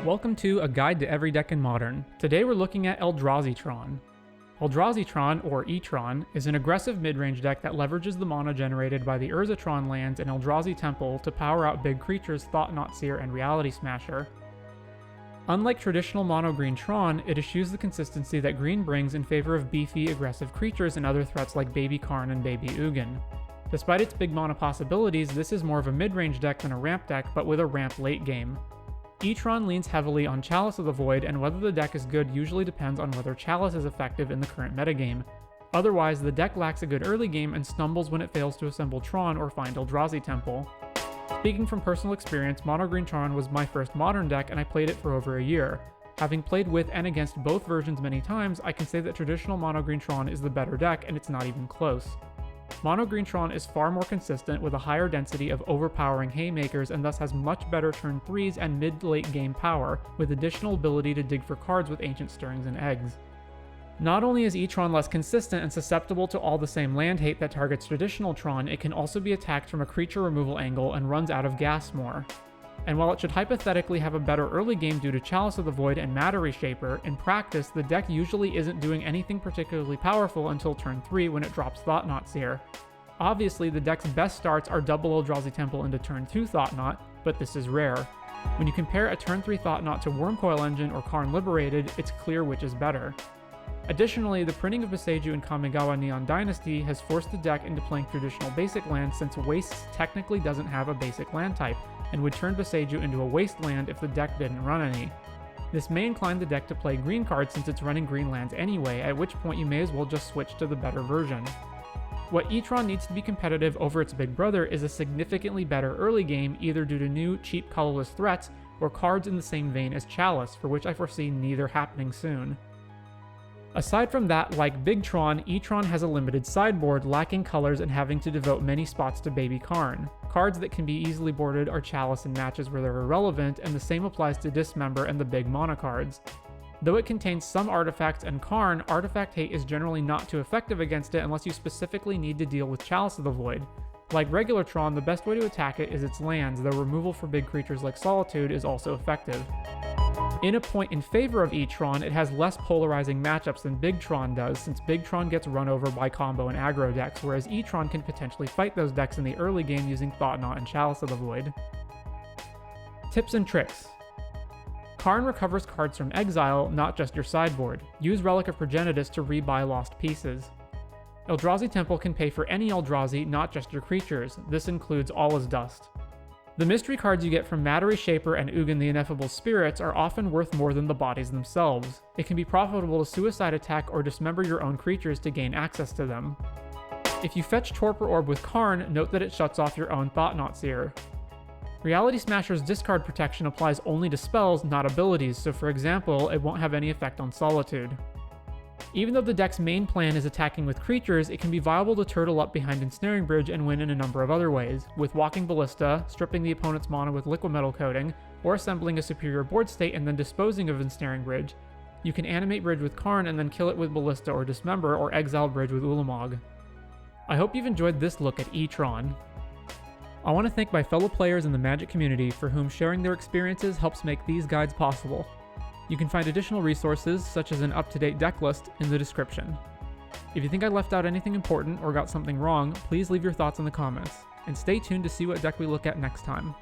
Welcome to A Guide to Every Deck in Modern. Today we're looking at Eldrazi Tron. Eldrazi Tron, or E-Tron, is an aggressive mid-range deck that leverages the mana generated by the Urza Tron lands in Eldrazi Temple to power out big creatures Thought-Knot Seer and Reality Smasher. Unlike traditional mono Green Tron, it eschews the consistency that Green brings in favor of beefy, aggressive creatures and other threats like Baby Karn and Baby Ugin. Despite its big mana possibilities, this is more of a mid-range deck than a ramp deck, but with a ramp late game. E-Tron leans heavily on Chalice of the Void, and whether the deck is good usually depends on whether Chalice is effective in the current metagame. Otherwise, the deck lacks a good early game and stumbles when it fails to assemble Tron or find Eldrazi Temple. Speaking from personal experience, Mono Green Tron was my first modern deck and I played it for over a year. Having played with and against both versions many times, I can say that traditional Mono Green Tron is the better deck and it's not even close. Mono Green Tron is far more consistent with a higher density of overpowering haymakers and thus has much better turn 3s and mid-late game power, with additional ability to dig for cards with Ancient Stirrings and Eggs. Not only is E-Tron less consistent and susceptible to all the same land hate that targets traditional Tron, it can also be attacked from a creature removal angle and runs out of gas more. And while it should hypothetically have a better early game due to Chalice of the Void and Matter Reshaper, in practice the deck usually isn't doing anything particularly powerful until turn 3 when it drops Thought-Knot Seer. Obviously the deck's best starts are double Eldrazi Temple into turn 2 Thought-Knot, but this is rare. When you compare a turn 3 Thought-Knot to Wormcoil Engine or Karn Liberated, it's clear which is better. Additionally, the printing of Boseiju in Kamigawa Neon Dynasty has forced the deck into playing traditional basic lands since Wastes technically doesn't have a basic land type, and would turn Boseiju into a wasteland if the deck didn't run any. This may incline the deck to play green cards since it's running green lands anyway, at which point you may as well just switch to the better version. What E-Tron needs to be competitive over its big brother is a significantly better early game, either due to new, cheap colorless threats, or cards in the same vein as Chalice, for which I foresee neither happening soon. Aside from that, like Big Tron, E-Tron has a limited sideboard, lacking colors and having to devote many spots to Baby Karn. Cards that can be easily boarded are Chalice in matches where they're irrelevant, and the same applies to Dismember and the big mana cards. Though it contains some artifacts and Karn, artifact hate is generally not too effective against it unless you specifically need to deal with Chalice of the Void. Like regular Tron, the best way to attack it is its lands, though removal for big creatures like Solitude is also effective. In a point in favor of E-Tron, it has less polarizing matchups than Big Tron does, since Big Tron gets run over by combo and aggro decks, whereas E-Tron can potentially fight those decks in the early game using Thought-Knot and Chalice of the Void. Tips and tricks. Karn recovers cards from exile, not just your sideboard. Use Relic of Progenitus to rebuy lost pieces. Eldrazi Temple can pay for any Eldrazi, not just your creatures. This includes All Is Dust. The mystery cards you get from Matter Reshaper and Ugin the Ineffable Spirits are often worth more than the bodies themselves. It can be profitable to suicide attack or dismember your own creatures to gain access to them. If you fetch Torpor Orb with Karn, note that it shuts off your own Thought-Knot Seer. Reality Smasher's discard protection applies only to spells, not abilities, so for example, it won't have any effect on Solitude. Even though the deck's main plan is attacking with creatures, it can be viable to turtle up behind Ensnaring Bridge and win in a number of other ways, with Walking Ballista, stripping the opponent's mana with Liquid Metal Coating, or assembling a superior board state and then disposing of Ensnaring Bridge. You can animate Bridge with Karn and then kill it with Ballista or Dismember, or exile Bridge with Ulamog. I hope you've enjoyed this look at E-Tron. I want to thank my fellow players in the Magic community for whom sharing their experiences helps make these guides possible. You can find additional resources, such as an up-to-date deck list, in the description. If you think I left out anything important or got something wrong, please leave your thoughts in the comments, and stay tuned to see what deck we look at next time.